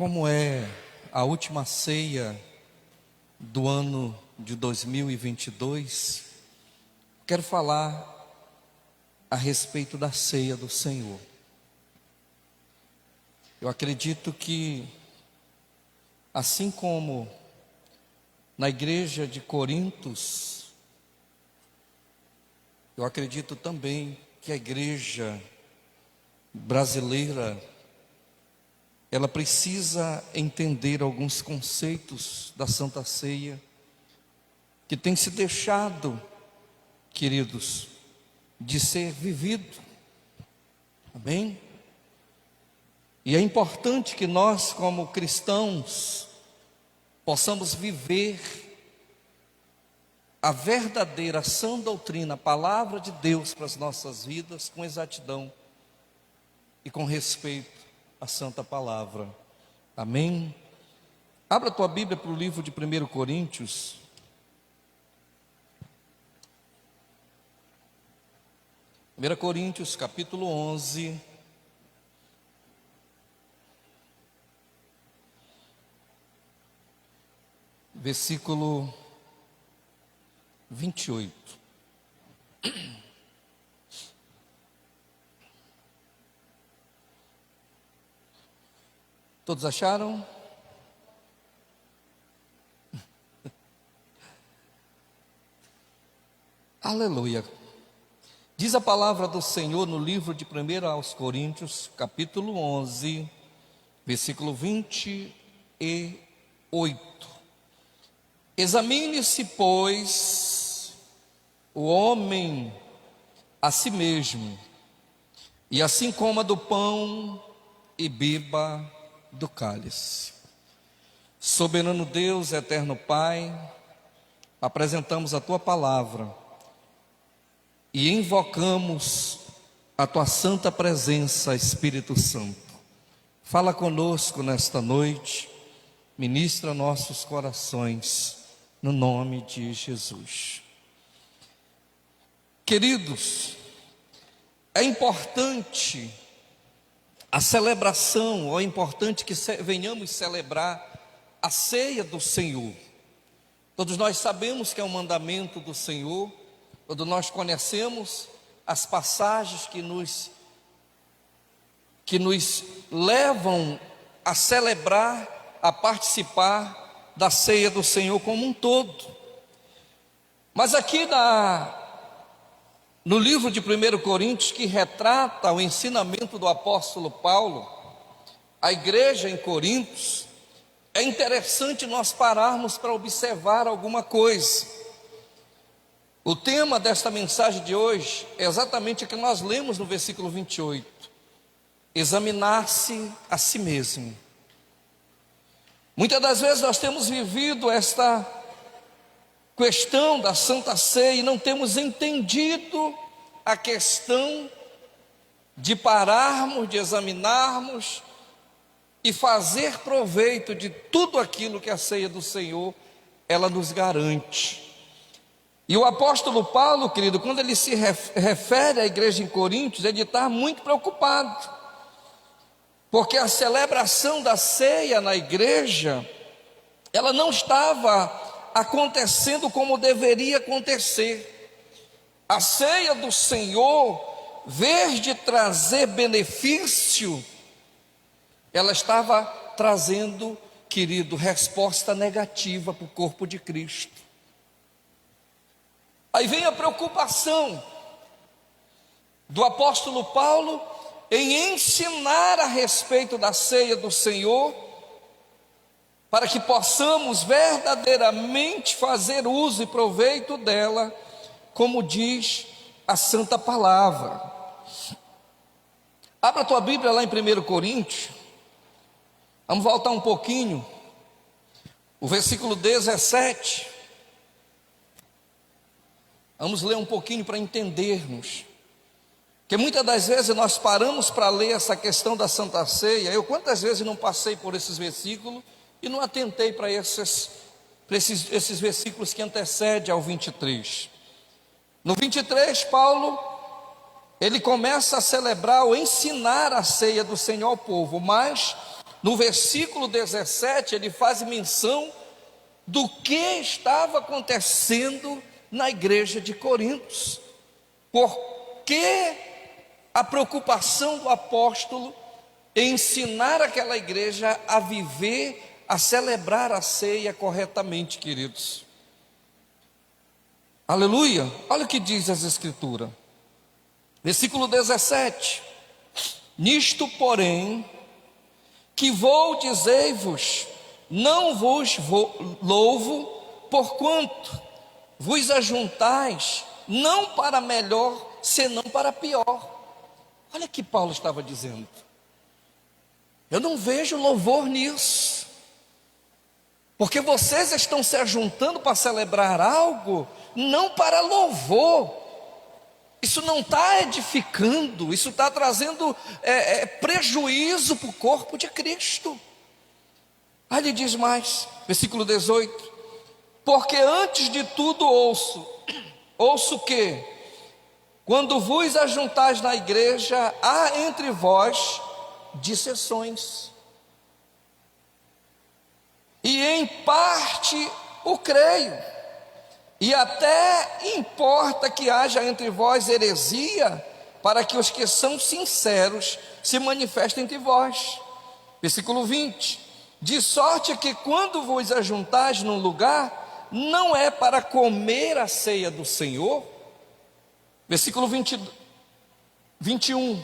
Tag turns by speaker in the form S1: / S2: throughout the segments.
S1: Como é a última ceia do ano de 2022, quero falar a respeito da ceia do Senhor. Eu acredito que, assim como na igreja de Corintos, eu acredito também que a igreja brasileira, ela precisa entender alguns conceitos da Santa Ceia, que tem se deixado, queridos, de ser vivido. Amém? E é importante que nós, como cristãos, possamos viver a verdadeira sã doutrina, a palavra de Deus para as nossas vidas, com exatidão e com respeito à santa palavra. Amém? Abra a tua Bíblia para o livro de 1 Coríntios. 1 Coríntios, capítulo 11. Versículo 28. Todos acharam? Aleluia. Diz a palavra do Senhor no livro de 1 aos Coríntios, capítulo 11, versículo 28. Examine-se, pois, o homem a si mesmo, e assim coma do pão e beba do cálice. Soberano Deus, eterno Pai, apresentamos a Tua palavra e invocamos a Tua santa presença, Espírito Santo. Fala conosco nesta noite, ministra nossos corações, no nome de Jesus. Queridos, é importante a celebração, ou é importante que venhamos celebrar a ceia do Senhor. Todos nós sabemos que é um mandamento do Senhor, todos nós conhecemos as passagens que nos levam a celebrar, a participar da ceia do Senhor como um todo. Mas aqui no livro de 1 Coríntios, que retrata o ensinamento do apóstolo Paulo, a igreja em Coríntios, é interessante nós pararmos para observar alguma coisa. O tema desta mensagem de hoje é exatamente o que nós lemos no versículo 28. Examinar-se a si mesmo. Muitas das vezes nós temos vivido esta questão da Santa Ceia e não temos entendido a questão de pararmos, de examinarmos e fazer proveito de tudo aquilo que a ceia do Senhor, ela nos garante. E o apóstolo Paulo, querido, quando ele se refere à igreja em Coríntios, ele está muito preocupado, porque a celebração da ceia na igreja, ela não estava acontecendo como deveria acontecer. A ceia do Senhor, em vez de trazer benefício, ela estava trazendo, querido, resposta negativa para o corpo de Cristo. Aí vem a preocupação do apóstolo Paulo em ensinar a respeito da ceia do Senhor, para que possamos verdadeiramente fazer uso e proveito dela, como diz a santa palavra. Abra a tua Bíblia lá em 1 Coríntios, vamos voltar um pouquinho, o versículo 17, vamos ler um pouquinho para entendermos. Porque muitas das vezes nós paramos para ler essa questão da Santa Ceia. Eu quantas vezes não passei por esses versículos e não atentei para esses versículos que antecedem ao 23. No 23, Paulo, ele começa a celebrar ou ensinar a ceia do Senhor ao povo, mas no versículo 17, ele faz menção do que estava acontecendo na igreja de Corinto. Por que a preocupação do apóstolo em ensinar aquela igreja a viver, a celebrar a ceia corretamente, queridos? Aleluia! Olha o que diz as Escrituras. Versículo 17: nisto, porém, que vou dizer-vos, não vos louvo, porquanto vos ajuntais, não para melhor, senão para pior. Olha o que Paulo estava dizendo. Eu não vejo louvor nisso, porque vocês estão se ajuntando para celebrar algo, não para louvor. Isso não está edificando, isso está trazendo prejuízo para o corpo de Cristo. Aí ele diz mais, versículo 18: porque antes de tudo ouço que, quando vos ajuntais na igreja, há entre vós dissensões, e em parte o creio, e até importa que haja entre vós heresia, para que os que são sinceros se manifestem entre vós. Versículo 20: de sorte que quando vos ajuntais num lugar, não é para comer a ceia do Senhor. Versículo 21: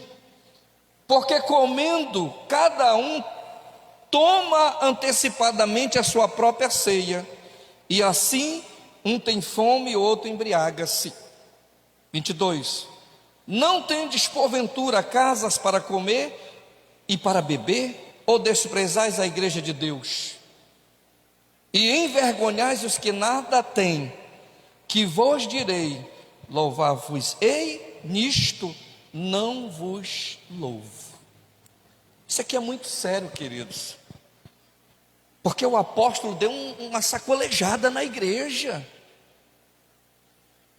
S1: porque comendo, cada um toma antecipadamente a sua própria ceia, e assim um tem fome e outro embriaga-se. 22: não tendes porventura casas para comer e para beber? Ou desprezais a igreja de Deus, e envergonhais os que nada têm? Que vos direi, louvar-vos-ei, nisto não vos louvo. Isso aqui é muito sério, queridos, porque o apóstolo deu uma sacolejada na igreja.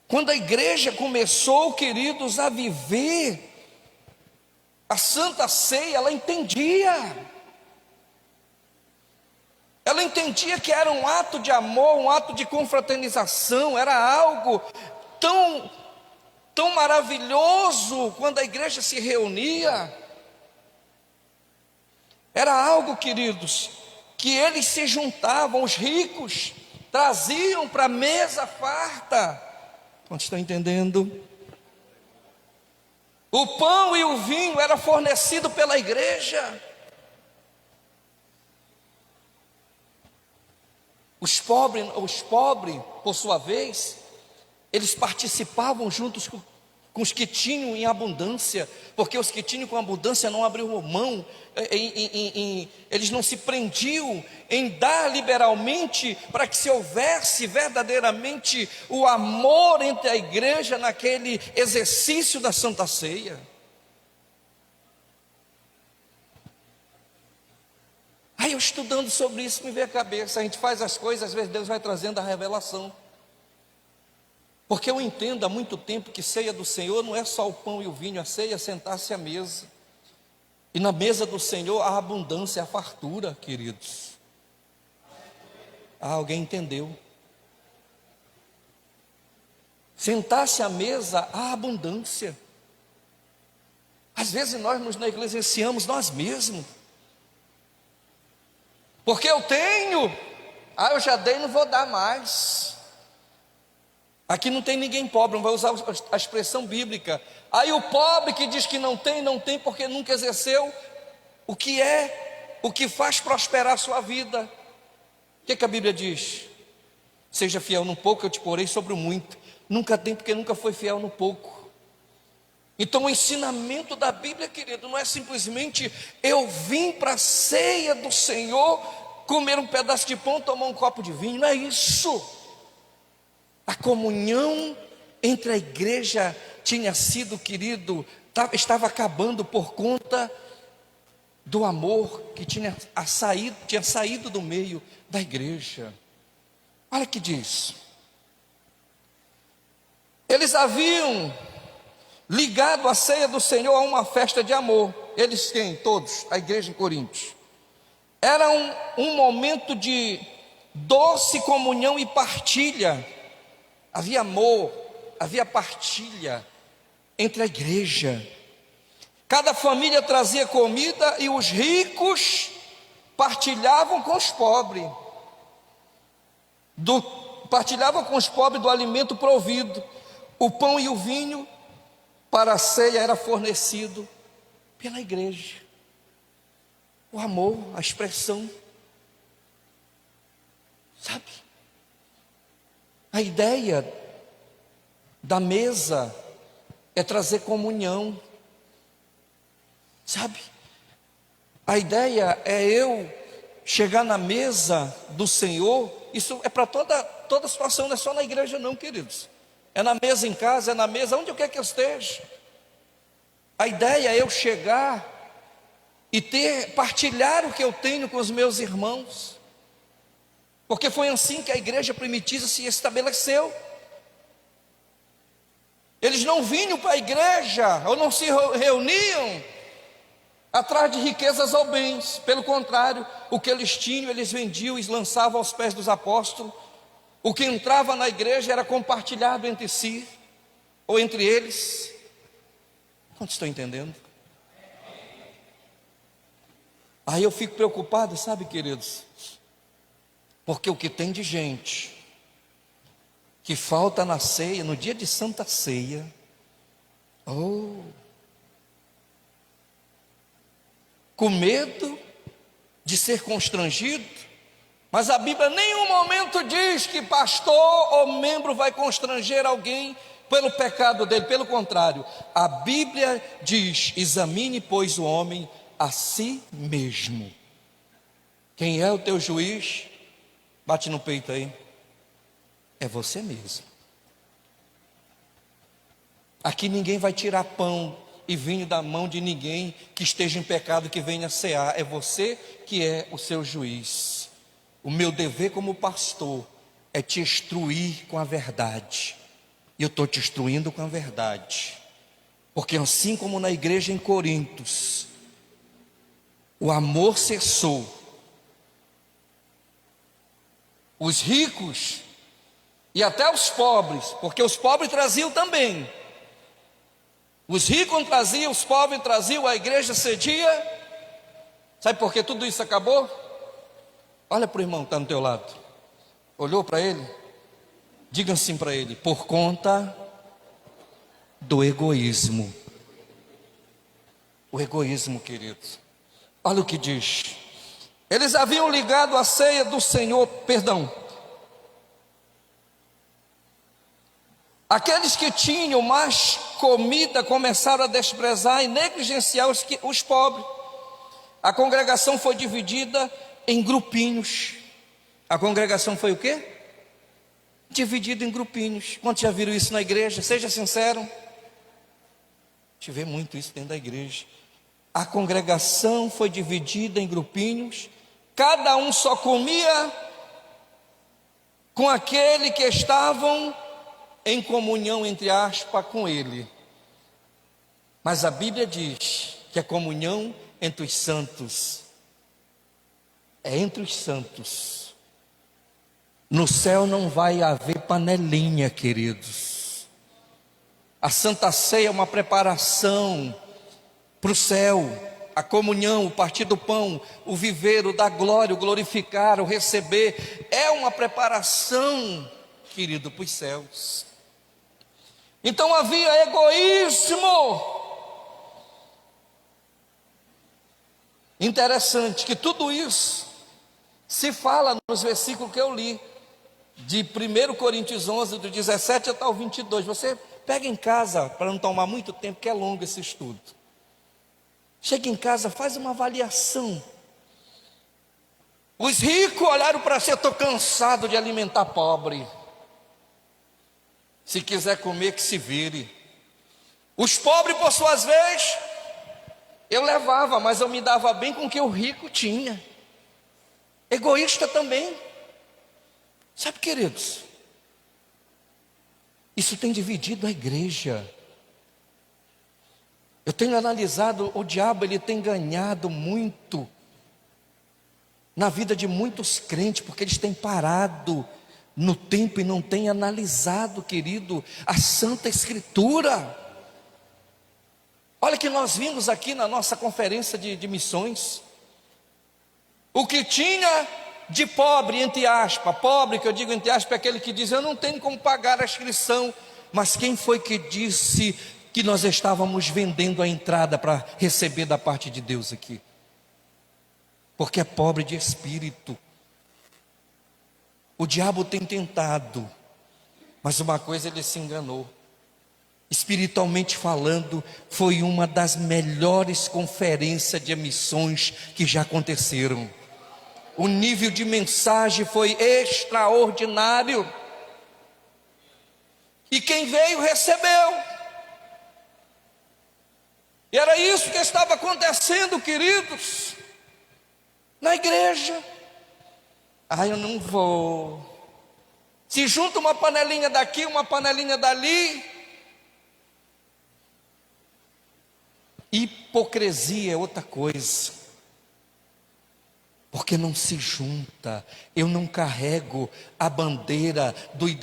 S1: Quando a igreja começou, queridos, a viver a Santa Ceia, ela entendia que era um ato de amor, um ato de confraternização, era algo tão maravilhoso quando a igreja se reunia. Era algo, queridos, que eles se juntavam, os ricos traziam para a mesa farta. Quantos estão entendendo? O pão e o vinho era fornecido pela igreja. Os pobres, por sua vez, eles participavam juntos com os que tinham em abundância, porque os que tinham com abundância não abriam mão, eles não se prendiam em dar liberalmente, para que se houvesse verdadeiramente o amor entre a igreja naquele exercício da Santa Ceia. Aí eu estudando sobre isso me veio a cabeça, a gente faz as coisas, às vezes Deus vai trazendo a revelação. Porque eu entendo há muito tempo que ceia do Senhor não é só o pão e o vinho, a ceia é sentar-se à mesa. E na mesa do Senhor há abundância, há fartura, queridos. Alguém entendeu? Sentar-se à mesa há abundância. Às vezes nós nos negligenciamos nós mesmos. Porque eu tenho, eu já dei, não vou dar mais. Aqui não tem ninguém pobre, não vai usar a expressão bíblica. Aí o pobre que diz que não tem porque nunca exerceu o que faz prosperar a sua vida. O que a Bíblia diz? Seja fiel no pouco, eu te porei sobre o muito. Nunca tem porque nunca foi fiel no pouco. Então o ensinamento da Bíblia, querido, não é simplesmente eu vim para a ceia do Senhor, comer um pedaço de pão, tomar um copo de vinho, não é isso. A comunhão entre a igreja tinha sido, querido, estava acabando por conta do amor que tinha saído do meio da igreja. Olha o que diz. Eles haviam ligado a ceia do Senhor a uma festa de amor. Eles têm todos, a igreja em Coríntios. Era um momento de doce comunhão e partilha. Havia amor, havia partilha entre a igreja. Cada família trazia comida e os ricos partilhavam com os pobres. Partilhavam com os pobres do alimento provido. O pão e o vinho para a ceia era fornecido pela igreja. O amor, a expressão. Sabe? A ideia da mesa é trazer comunhão. Sabe? A ideia é eu chegar na mesa do Senhor. Isso é para toda situação, não é só na igreja não, queridos. É na mesa em casa, é na mesa onde eu quero que eu esteja. A ideia é eu chegar e partilhar o que eu tenho com os meus irmãos. Porque foi assim que a igreja primitiva se estabeleceu. Eles não vinham para a igreja, ou não se reuniam atrás de riquezas ou bens. Pelo contrário, o que eles tinham, eles vendiam e lançavam aos pés dos apóstolos. O que entrava na igreja era compartilhado entre si, ou entre eles. Quantos estão entendendo? Aí eu fico preocupado, sabe, queridos? Porque o que tem de gente que falta na ceia, no dia de Santa Ceia, com medo de ser constrangido, mas a Bíblia em nenhum momento diz que pastor ou membro vai constranger alguém pelo pecado dele. Pelo contrário, a Bíblia diz: examine, pois, o homem a si mesmo. Quem é o teu juiz? Bate no peito aí. É você mesmo. Aqui ninguém vai tirar pão e vinho da mão de ninguém que esteja em pecado, que venha cear. É você que é o seu juiz. O meu dever como pastor é te instruir com a verdade. E eu estou te instruindo com a verdade. Porque assim como na igreja em Corintos, o amor cessou. Os ricos e até os pobres, porque os pobres traziam também. Os ricos traziam, os pobres traziam, a igreja cedia. Sabe por que tudo isso acabou? Olha para o irmão que está no teu lado. Olhou para ele? Diga assim para ele: por conta do egoísmo. O egoísmo, queridos. Olha o que diz. Eles haviam ligado a ceia do Senhor, aqueles que tinham mais comida começaram a desprezar e negligenciar os pobres. A congregação foi dividida em grupinhos. A congregação foi o quê? Dividida em grupinhos. Quantos já viram isso na igreja? Seja sincero. A gente vê muito isso dentro da igreja. A congregação foi dividida em grupinhos. Cada um só comia com aquele que estavam em comunhão, entre aspas, com ele. Mas a Bíblia diz que a comunhão entre os santos é entre os santos. No céu não vai haver panelinha, queridos. A Santa Ceia é uma preparação para o céu. A comunhão, o partir do pão, o viver, o dar glória, o glorificar, o receber, é uma preparação, querido, para os céus. Então havia egoísmo. Interessante que tudo isso se fala nos versículos que eu li, de 1 Coríntios 11, do 17 até o 22. Você pega em casa, para não tomar muito tempo, que é longo esse estudo. Chega em casa, faz uma avaliação. Os ricos olharam para si: eu estou cansado de alimentar pobre. Se quiser comer, que se vire. Os pobres, por suas vezes, eu levava, mas eu me dava bem com o que o rico tinha. Egoísta também. Sabe, queridos, isso tem dividido a igreja. Eu tenho analisado, o diabo ele tem ganhado muito na vida de muitos crentes, porque eles têm parado no tempo e não têm analisado, querido, a Santa Escritura. Olha que nós vimos aqui na nossa conferência de missões, o que tinha de pobre, entre aspas, pobre que eu digo entre aspas, é aquele que diz, eu não tenho como pagar a inscrição, mas quem foi que disse que nós estávamos vendendo a entrada para receber da parte de Deus aqui? Porque é pobre de espírito. O diabo tem tentado, mas uma coisa ele se enganou. Espiritualmente falando, foi uma das melhores conferências de missões que já aconteceram. O nível de mensagem foi extraordinário. E quem veio recebeu. E era isso que estava acontecendo, queridos, na igreja. Eu não vou. Se junta uma panelinha daqui, uma panelinha dali. Hipocrisia é outra coisa, porque não se junta. Eu não carrego a bandeira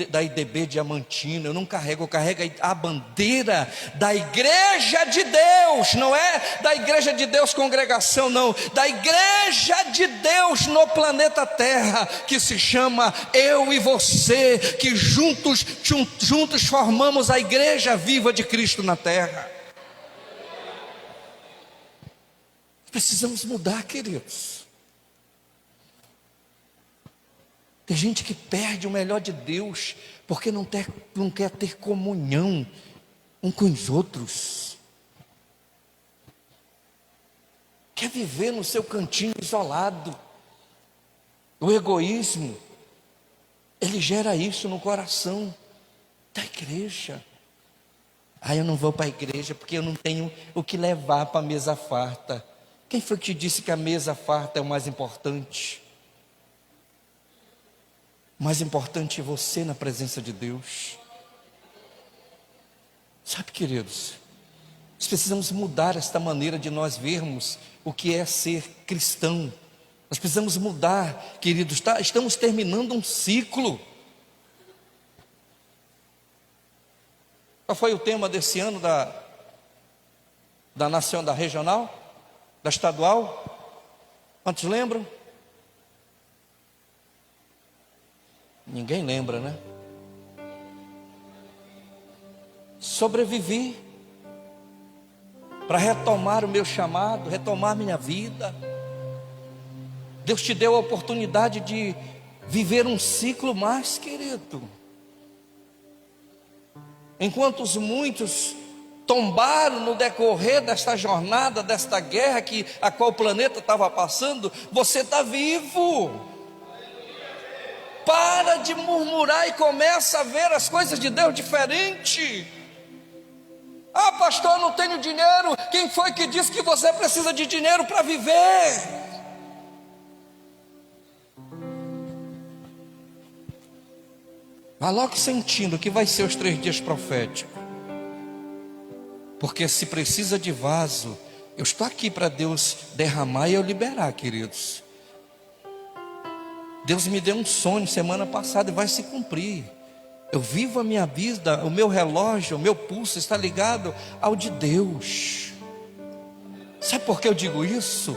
S1: da IDB Diamantino, eu carrego a bandeira da igreja de Deus, não é da igreja de Deus congregação, não, da igreja de Deus no planeta Terra, que se chama eu e você, que juntos formamos a igreja viva de Cristo na terra. Precisamos mudar, queridos. Tem gente que perde o melhor de Deus porque não quer ter comunhão um com os outros. Quer viver no seu cantinho isolado. O egoísmo, ele gera isso no coração da igreja. Eu não vou para a igreja porque eu não tenho o que levar para a mesa farta. Quem foi que te disse que a mesa farta é o mais importante? O mais importante é você na presença de Deus. Sabe, queridos, nós precisamos mudar esta maneira de nós vermos o que é ser cristão. Nós precisamos mudar, queridos, estamos terminando um ciclo. Qual foi o tema desse ano da nação, da regional? Da estadual? Quantos lembram? Ninguém lembra, né? Sobrevivi para retomar o meu chamado, retomar minha vida. Deus te deu a oportunidade de viver um ciclo mais, querido. Enquanto os muitos tombaram no decorrer desta jornada, desta guerra a qual o planeta estava passando, você está vivo. Para de murmurar e começa a ver as coisas de Deus diferente. Pastor, eu não tenho dinheiro. Quem foi que disse que você precisa de dinheiro para viver? Vá logo sentindo que vai ser os 3 dias proféticos. Porque se precisa de vaso, eu estou aqui para Deus derramar e eu liberar, queridos. Deus me deu um sonho semana passada e vai se cumprir. Eu vivo a minha vida, o meu relógio, o meu pulso está ligado ao de Deus. Sabe por que eu digo isso?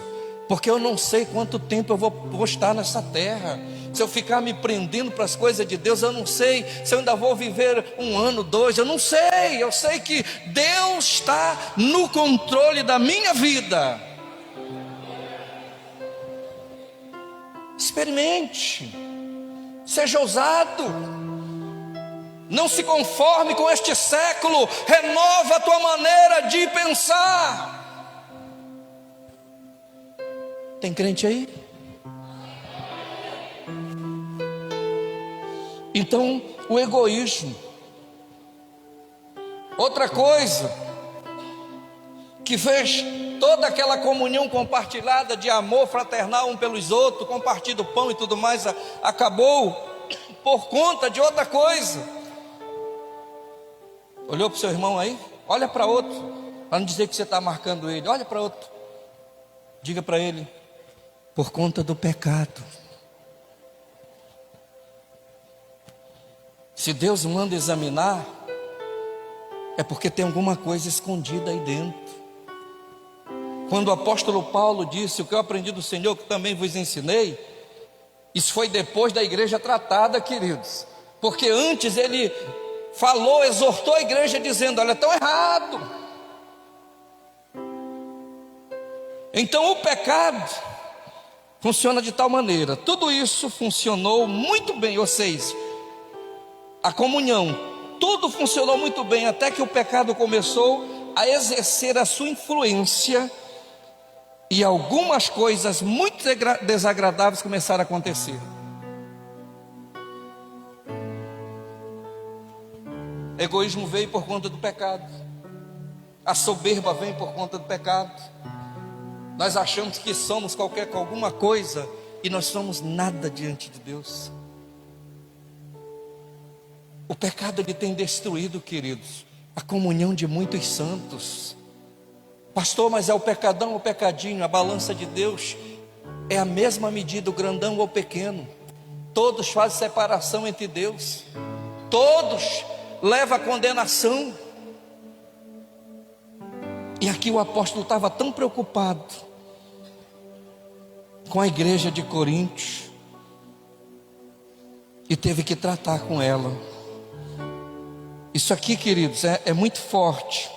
S1: Porque eu não sei quanto tempo eu vou estar nessa terra. Se eu ficar me prendendo para as coisas de Deus, eu não sei se eu ainda vou viver 1 ano, 2, eu não sei. Eu sei que Deus está no controle da minha vida. Experimente, seja ousado, não se conforme com este século, renova a tua maneira de pensar. Tem crente aí? Então, o egoísmo. Outra coisa que fez toda aquela comunhão compartilhada de amor fraternal um pelos outros, compartilhando o pão e tudo mais, acabou por conta de outra coisa. Olhou para o seu irmão aí? Olha para outro, para não dizer que você está marcando ele. Olha para outro, diga para ele: por conta do pecado. Se Deus manda examinar, é porque tem alguma coisa escondida aí dentro. Quando o apóstolo Paulo disse: o que eu aprendi do Senhor, que também vos ensinei, isso foi depois da igreja tratada, queridos. Porque antes ele falou, exortou a igreja dizendo: olha, estão errado. Então o pecado funciona de tal maneira. Tudo isso funcionou muito bem, ou seja, a comunhão, tudo funcionou muito bem, até que o pecado começou a exercer a sua influência, e algumas coisas muito desagradáveis começaram a acontecer. Egoísmo veio por conta do pecado, a soberba vem por conta do pecado. Nós achamos que somos alguma coisa, e nós somos nada diante de Deus. O pecado, ele tem destruído, queridos, a comunhão de muitos santos. Pastor, mas é o pecadão ou o pecadinho? A balança de Deus é a mesma medida, o grandão ou o pequeno. Todos fazem separação entre Deus, todos levam a condenação. E aqui o apóstolo estava tão preocupado com a igreja de Coríntios, e teve que tratar com ela. Isso aqui, queridos, é muito forte.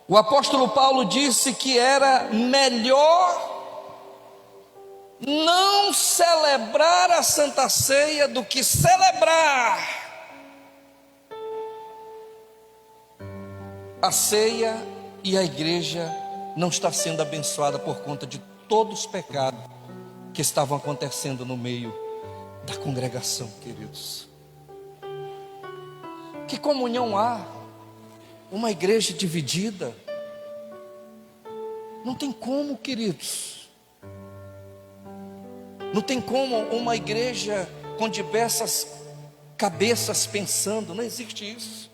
S1: O apóstolo Paulo disse que era melhor não celebrar a Santa Ceia do que celebrar a ceia, e a igreja não está sendo abençoada por conta de todos os pecados que estavam acontecendo no meio da congregação, queridos. Que comunhão há? Uma igreja dividida? Não tem como, queridos. Não tem como uma igreja com diversas cabeças pensando. Não existe isso.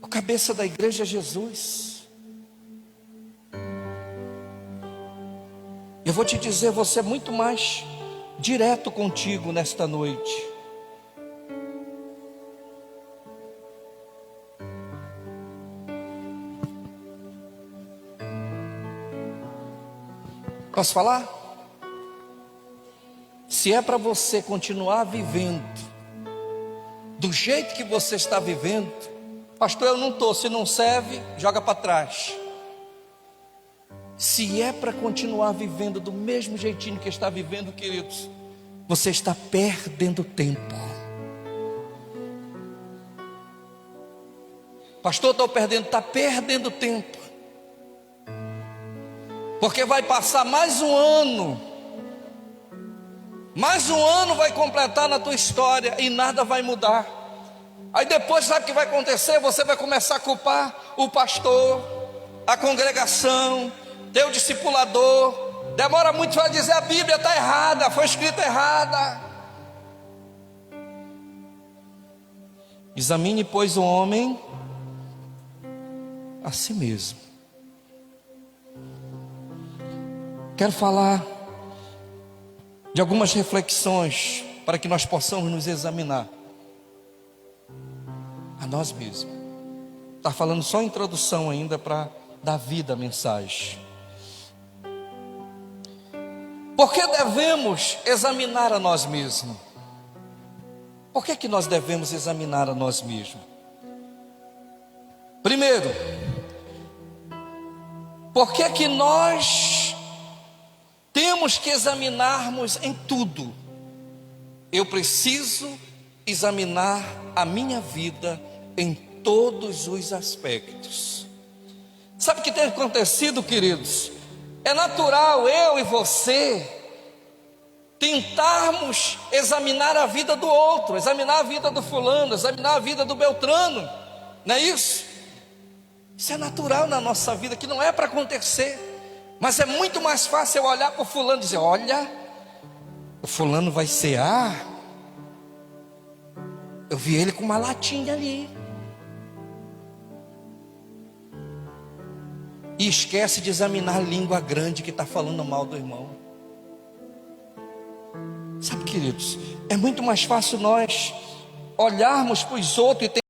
S1: A cabeça da igreja é Jesus. Eu vou te dizer, você é muito mais direto contigo nesta noite. Posso falar? Se é para você continuar vivendo do jeito que você está vivendo, pastor, eu não estou, se não serve, joga para trás. Se é para continuar vivendo do mesmo jeitinho que está vivendo, queridos, você está perdendo tempo. Pastor, estou perdendo, está perdendo tempo. Porque vai passar mais um ano vai completar na tua história e nada vai mudar. Aí depois sabe o que vai acontecer? Você vai começar a culpar o pastor, a congregação, teu discipulador. Demora muito para dizer: a Bíblia está errada, foi escrita errada. Examine, pois, o homem a si mesmo. Quero falar de algumas reflexões para que nós possamos nos examinar a nós mesmos. Está falando só a introdução ainda para dar vida à mensagem. Por que devemos examinar a nós mesmos? Por que nós devemos examinar a nós mesmos? Primeiro, por que nós temos que examinarmos em tudo? Eu preciso examinar a minha vida em todos os aspectos. Sabe o que tem acontecido, queridos? É natural eu e você tentarmos examinar a vida do outro, examinar a vida do fulano, examinar a vida do Beltrano, não é isso? Isso é natural na nossa vida, que não é para acontecer. Mas é muito mais fácil eu olhar para o fulano e dizer: olha, o fulano vai cear, eu vi ele com uma latinha ali. E esquece de examinar a língua grande que está falando mal do irmão. Sabe, queridos, é muito mais fácil nós olharmos para os outros e